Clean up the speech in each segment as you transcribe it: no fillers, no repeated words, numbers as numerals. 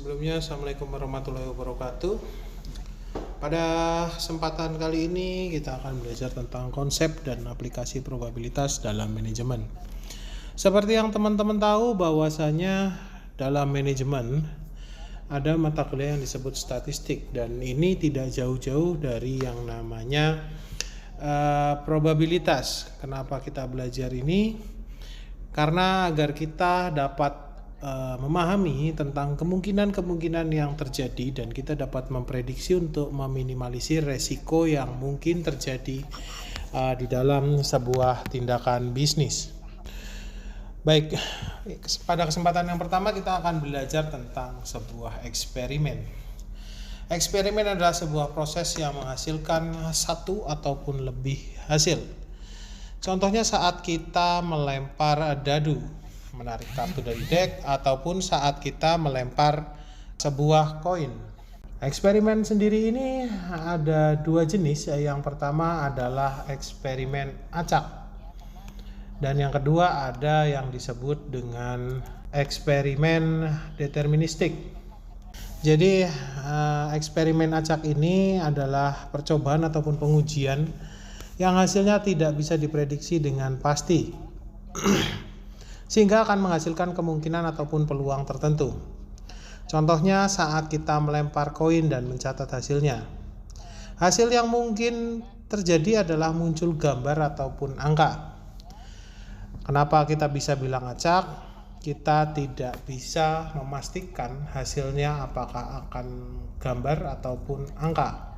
Sebelumnya, Assalamualaikum warahmatullahi wabarakatuh. Pada kesempatan kali ini kita akan belajar tentang konsep dan aplikasi probabilitas dalam manajemen. Seperti yang teman-teman tahu bahwasanya dalam manajemen ada mata kuliah yang disebut statistik, dan ini tidak jauh-jauh dari yang namanya probabilitas. Kenapa kita belajar ini? Karena agar kita dapat memahami tentang kemungkinan-kemungkinan yang terjadi dan kita dapat memprediksi untuk meminimalisir resiko yang mungkin terjadi di dalam sebuah tindakan bisnis. Baik, pada kesempatan yang pertama kita akan belajar tentang sebuah eksperimen. Eksperimen adalah sebuah proses yang menghasilkan satu ataupun lebih hasil. Contohnya saat kita melempar dadu, menarik kartu dari deck, ataupun saat kita melempar sebuah koin. Eksperimen sendiri ini ada dua jenis. Yang pertama adalah eksperimen acak, dan yang kedua ada yang disebut dengan eksperimen deterministik. Jadi eksperimen acak ini adalah percobaan ataupun pengujian yang hasilnya tidak bisa diprediksi dengan pasti sehingga akan menghasilkan kemungkinan ataupun peluang tertentu. Contohnya saat kita melempar koin dan mencatat hasilnya. Hasil yang mungkin terjadi adalah muncul gambar ataupun angka. Kenapa kita bisa bilang acak? Kita tidak bisa memastikan hasilnya apakah akan gambar ataupun angka.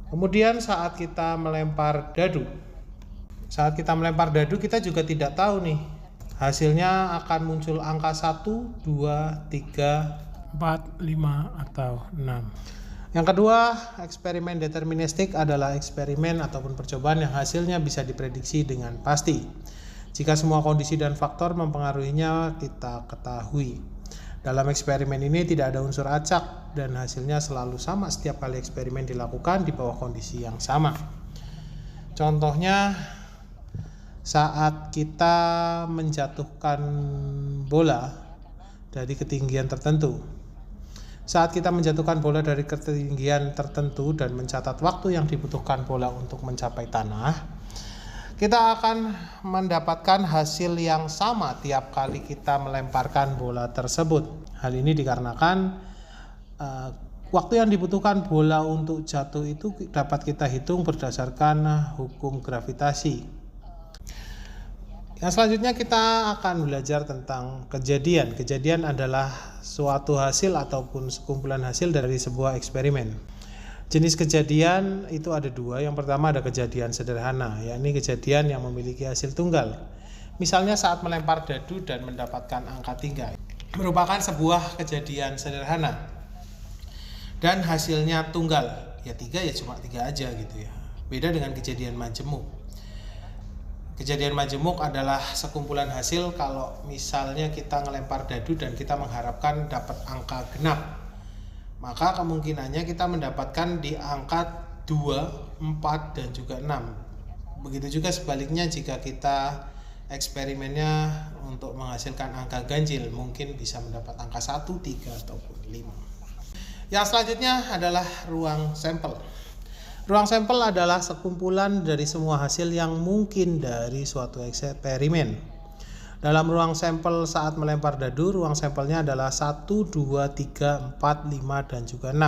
Kemudian saat kita melempar dadu. Saat kita melempar dadu, kita juga tidak tahu nih hasilnya akan muncul angka 1, 2, 3, 4, 5, atau 6. Yang kedua, eksperimen deterministik adalah eksperimen ataupun percobaan yang hasilnya bisa diprediksi dengan pasti. Jika semua kondisi dan faktor mempengaruhinya kita ketahui. Dalam eksperimen ini tidak ada unsur acak dan hasilnya selalu sama setiap kali eksperimen dilakukan di bawah kondisi yang sama. Contohnya saat kita menjatuhkan bola dari ketinggian tertentu. Saat kita menjatuhkan bola dari ketinggian tertentu dan mencatat waktu yang dibutuhkan bola untuk mencapai tanah, kita akan mendapatkan hasil yang sama tiap kali kita melemparkan bola tersebut. Hal ini dikarenakan waktu yang dibutuhkan bola untuk jatuh itu dapat kita hitung berdasarkan hukum gravitasi. Yang selanjutnya kita akan belajar tentang kejadian. Kejadian adalah suatu hasil ataupun sekumpulan hasil dari sebuah eksperimen. Jenis kejadian itu ada dua. Yang pertama ada kejadian sederhana, yakni kejadian yang memiliki hasil tunggal. Misalnya saat melempar dadu dan mendapatkan angka 3. Merupakan sebuah kejadian sederhana. Dan hasilnya tunggal. Ya 3 ya cuma 3 aja gitu ya. Beda dengan kejadian majemuk. Kejadian majemuk adalah sekumpulan hasil kalau misalnya kita ngelempar dadu dan kita mengharapkan dapat angka genap. Maka kemungkinannya kita mendapatkan di angka 2, 4, dan juga 6. Begitu juga sebaliknya jika kita eksperimennya untuk menghasilkan angka ganjil, mungkin bisa mendapat angka 1, 3, ataupun 5. Yang selanjutnya adalah ruang sampel. Ruang sampel adalah sekumpulan dari semua hasil yang mungkin dari suatu eksperimen. Dalam ruang sampel saat melempar dadu, ruang sampelnya adalah 1, 2, 3, 4, 5, dan juga 6.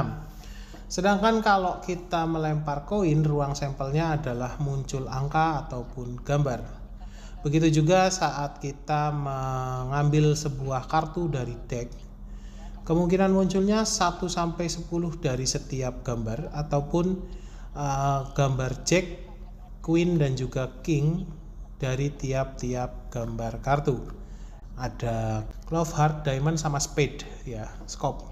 Sedangkan kalau kita melempar koin, ruang sampelnya adalah muncul angka ataupun gambar. Begitu juga saat kita mengambil sebuah kartu dari deck, kemungkinan munculnya 1 sampai 10 dari setiap gambar ataupun gambar jack, queen, dan juga king dari tiap-tiap gambar kartu. Ada clove, heart, diamond, sama spade ya, skop.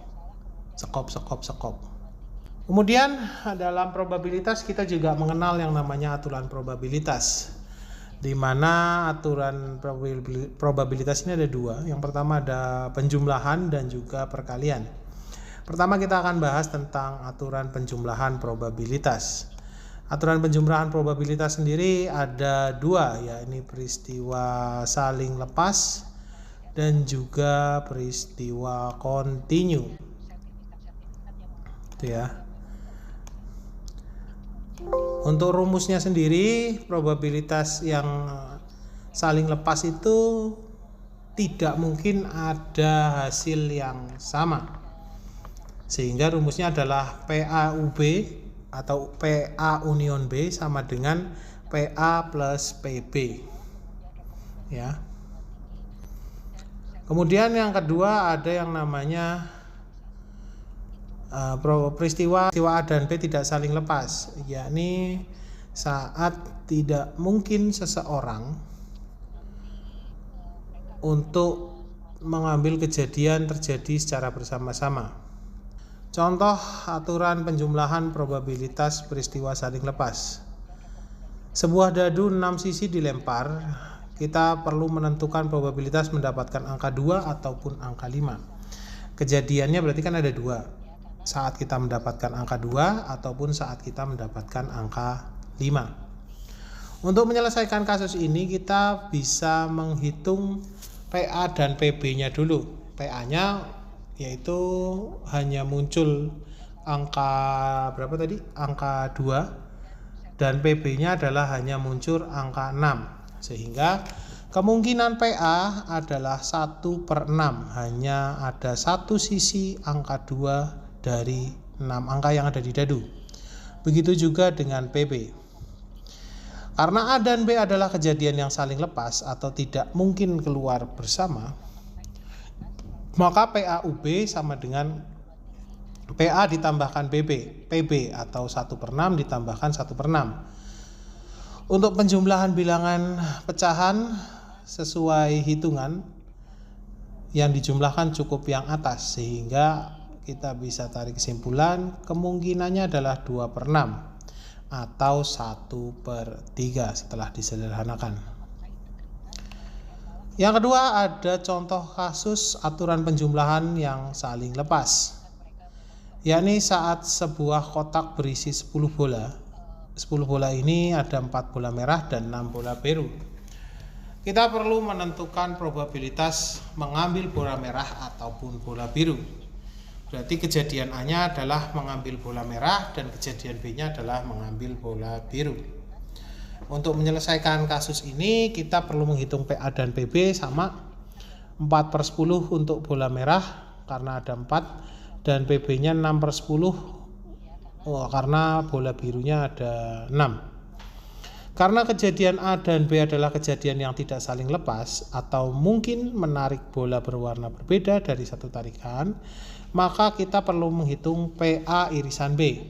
Kemudian dalam probabilitas kita juga mengenal yang namanya aturan probabilitas, di mana aturan probabilitas ini ada dua. Yang pertama ada penjumlahan dan juga perkalian. Pertama kita akan bahas tentang aturan penjumlahan probabilitas. Aturan penjumlahan probabilitas sendiri ada dua, yakni peristiwa saling lepas dan juga peristiwa kontinu. Itu ya. Untuk rumusnya sendiri, probabilitas yang saling lepas itu tidak mungkin ada hasil yang sama. Sehingga rumusnya adalah PA/UB atau PA union B sama dengan PA plus PB. Ya. Kemudian yang kedua ada yang namanya peristiwa A dan B tidak saling lepas, yakni saat tidak mungkin seseorang untuk mengambil kejadian terjadi secara bersama-sama. Contoh aturan penjumlahan probabilitas peristiwa saling lepas. Sebuah dadu 6 sisi dilempar, kita perlu menentukan probabilitas mendapatkan angka 2 ataupun angka 5. Kejadiannya berarti kan ada 2. Saat kita mendapatkan angka 2 ataupun saat kita mendapatkan angka 5. Untuk menyelesaikan kasus ini kita bisa menghitung PA dan PB-nya dulu. PA-nya yaitu hanya muncul angka berapa tadi? Angka 2 dan PB-nya adalah hanya muncul angka 6. Sehingga kemungkinan PA adalah 1/6, hanya ada satu sisi angka 2 dari 6 angka yang ada di dadu. Begitu juga dengan PB. Karena A dan B adalah kejadian yang saling lepas atau tidak mungkin keluar bersama, maka PA/UB sama dengan PA ditambahkan PB atau 1/6 ditambahkan 1/6. Untuk penjumlahan bilangan pecahan sesuai hitungan yang dijumlahkan cukup yang atas, sehingga kita bisa tarik kesimpulan kemungkinannya adalah 2/6 atau 1/3 setelah disederhanakan. Yang kedua ada contoh kasus aturan penjumlahan yang saling lepas, yakni saat sebuah kotak berisi 10 bola. 10 bola ini ada 4 bola merah dan 6 bola biru. Kita perlu menentukan probabilitas mengambil bola merah ataupun bola biru. Berarti kejadian A-nya adalah mengambil bola merah dan kejadian B-nya adalah mengambil bola biru. Untuk menyelesaikan kasus ini kita perlu menghitung PA dan PB sama 4/10 untuk bola merah karena ada 4 dan PB-nya 6/10 karena bola birunya ada 6. Karena kejadian A dan B adalah kejadian yang tidak saling lepas atau mungkin menarik bola berwarna berbeda dari satu tarikan, maka kita perlu menghitung PA irisan B.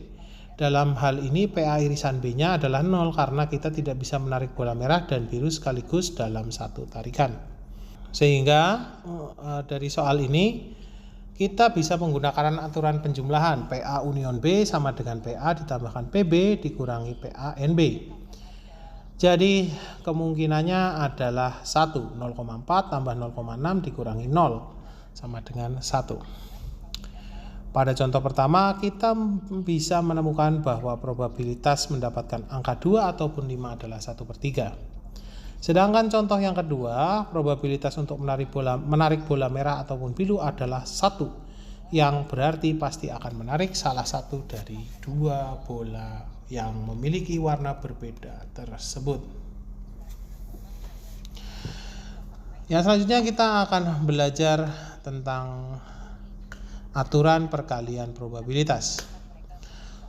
Dalam hal ini PA irisan B-nya adalah 0 karena kita tidak bisa menarik bola merah dan biru sekaligus dalam satu tarikan. Sehingga dari soal ini kita bisa menggunakan aturan penjumlahan PA union B sama dengan PA ditambahkan PB dikurangi PA NB. Jadi kemungkinannya adalah 1, 0,4 tambah 0,6 dikurangi 0 sama dengan 1. Pada contoh pertama kita bisa menemukan bahwa probabilitas mendapatkan angka 2 ataupun 5 adalah 1/3. Sedangkan contoh yang kedua, probabilitas untuk menarik bola merah ataupun biru adalah 1, yang berarti pasti akan menarik salah satu dari 2 bola yang memiliki warna berbeda tersebut. Yang selanjutnya kita akan belajar tentang aturan perkalian probabilitas.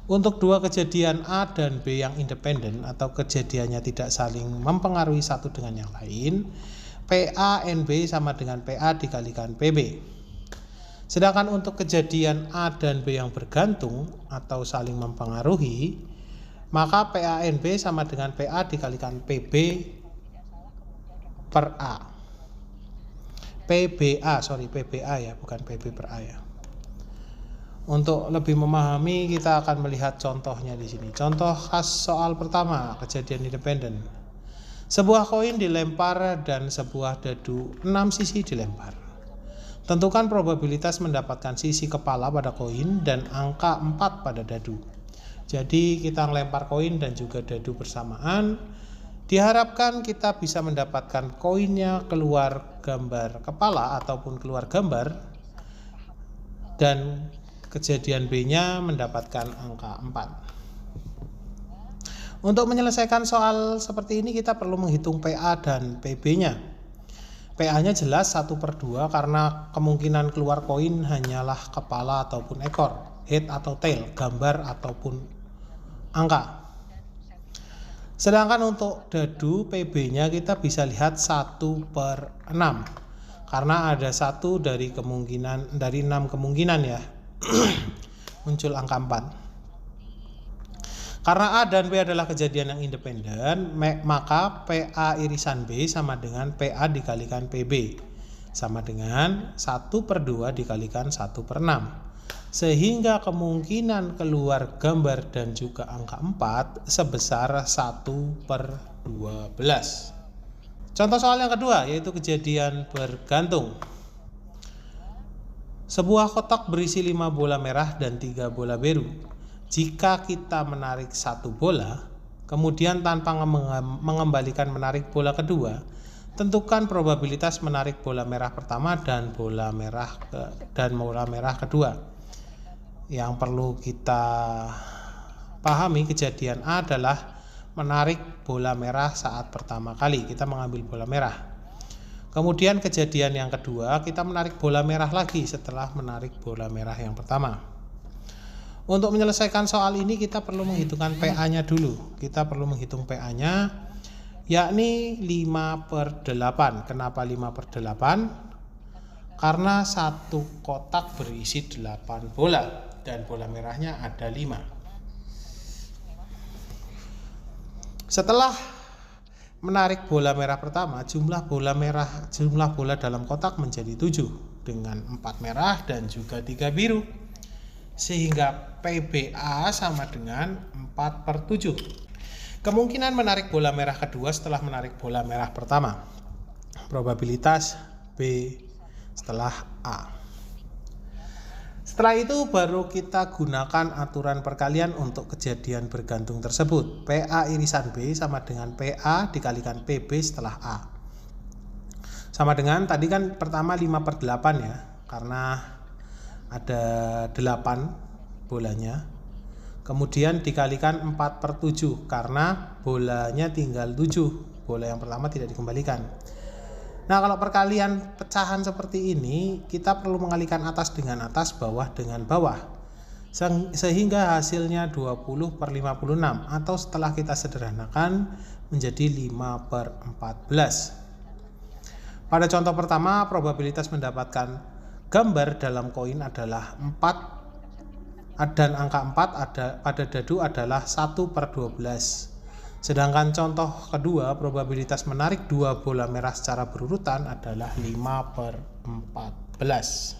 Untuk dua kejadian A dan B yang independen atau kejadiannya tidak saling mempengaruhi satu dengan yang lain, PA NB sama dengan PA dikalikan PB. Sedangkan untuk kejadian A dan B yang bergantung atau saling mempengaruhi, maka PA NB sama dengan PA dikalikan PB per A. PBA ya, bukan PB per A ya. Untuk lebih memahami kita akan melihat contohnya di sini. Contoh khas soal pertama, kejadian independen. Sebuah koin dilempar dan sebuah dadu 6 sisi dilempar. Tentukan probabilitas mendapatkan sisi kepala pada koin dan angka 4 pada dadu. Jadi kita melempar koin dan juga dadu bersamaan. Diharapkan kita bisa mendapatkan koinnya keluar gambar kepala ataupun keluar gambar, dan kejadian B-nya mendapatkan angka 4. Untuk menyelesaikan soal seperti ini kita perlu menghitung PA dan PB-nya. PA-nya jelas 1/2 karena kemungkinan keluar koin hanyalah kepala ataupun ekor, head atau tail, gambar ataupun angka. Sedangkan untuk dadu PB-nya kita bisa lihat 1/6 karena ada 1 dari 6 kemungkinan ya muncul angka 4. Karena A dan B adalah kejadian yang independen, maka PA irisan B sama dengan PA dikalikan PB, sama dengan 1/2 dikalikan 1/6. Sehingga kemungkinan keluar gambar dan juga angka 4 sebesar 1/12. Contoh soal yang kedua yaitu kejadian bergantung. Sebuah kotak berisi 5 bola merah dan 3 bola biru. Jika kita menarik 1 bola, kemudian tanpa mengembalikan menarik bola kedua, tentukan probabilitas menarik bola merah pertama dan bola merah kedua. Yang perlu kita pahami, kejadian A adalah menarik bola merah saat pertama kali kita mengambil bola merah. Kemudian kejadian yang kedua, kita menarik bola merah lagi setelah menarik bola merah yang pertama. Untuk menyelesaikan soal ini kita perlu menghitungkan PA-nya dulu. Kita perlu menghitung PA-nya yakni 5/8. Kenapa 5/8? Karena satu kotak berisi 8 bola dan bola merahnya ada 5. Setelah menarik bola merah pertama, jumlah bola dalam kotak menjadi 7 dengan 4 merah dan juga 3 biru. Sehingga PBA sama dengan 4/7. Kemungkinan menarik bola merah kedua setelah menarik bola merah pertama. Probabilitas B setelah A. Setelah itu baru kita gunakan aturan perkalian untuk kejadian bergantung tersebut. PA irisan B sama dengan PA dikalikan PB setelah A. Sama dengan tadi kan pertama 5/8 ya, karena ada 8 bolanya, kemudian dikalikan 4/7 karena bolanya tinggal 7, bola yang pertama tidak dikembalikan. Nah, kalau perkalian pecahan seperti ini kita perlu mengalikan atas dengan atas, bawah dengan bawah, sehingga hasilnya 20/56 atau setelah kita sederhanakan menjadi 5/14. Pada contoh pertama, probabilitas mendapatkan gambar dalam koin adalah 4 dan angka 4 pada dadu adalah 1/12. Sedangkan contoh kedua, probabilitas menarik 2 bola merah secara berurutan adalah 5/14.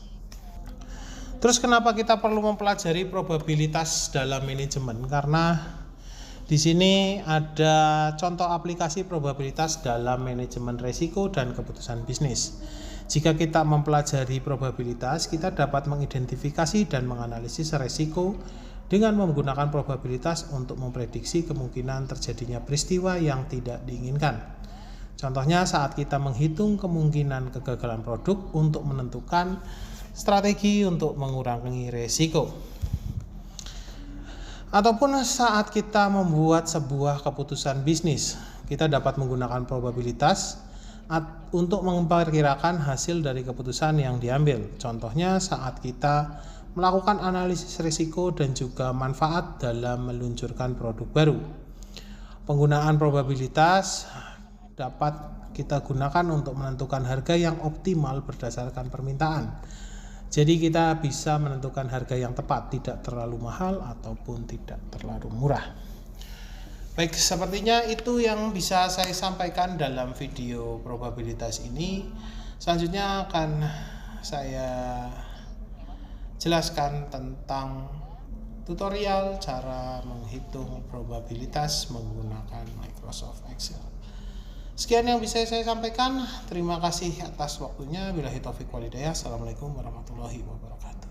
Terus kenapa kita perlu mempelajari probabilitas dalam manajemen? Karena di sini ada contoh aplikasi probabilitas dalam manajemen risiko dan keputusan bisnis. Jika kita mempelajari probabilitas, kita dapat mengidentifikasi dan menganalisis risiko dengan menggunakan probabilitas untuk memprediksi kemungkinan terjadinya peristiwa yang tidak diinginkan. Contohnya saat kita menghitung kemungkinan kegagalan produk untuk menentukan strategi untuk mengurangi risiko. Ataupun saat kita membuat sebuah keputusan bisnis, kita dapat menggunakan probabilitas untuk memperkirakan hasil dari keputusan yang diambil. Contohnya saat kita melakukan analisis risiko dan juga manfaat dalam meluncurkan produk baru. Penggunaan probabilitas dapat kita gunakan untuk menentukan harga yang optimal berdasarkan permintaan. Jadi kita bisa menentukan harga yang tepat, tidak terlalu mahal ataupun tidak terlalu murah. Baik, sepertinya itu yang bisa saya sampaikan dalam video probabilitas ini. Selanjutnya akan saya jelaskan tentang tutorial cara menghitung probabilitas menggunakan Microsoft Excel. Sekian yang bisa saya sampaikan. Terima kasih atas waktunya. Billahi taufiq wal hidayah. Assalamualaikum warahmatullahi wabarakatuh.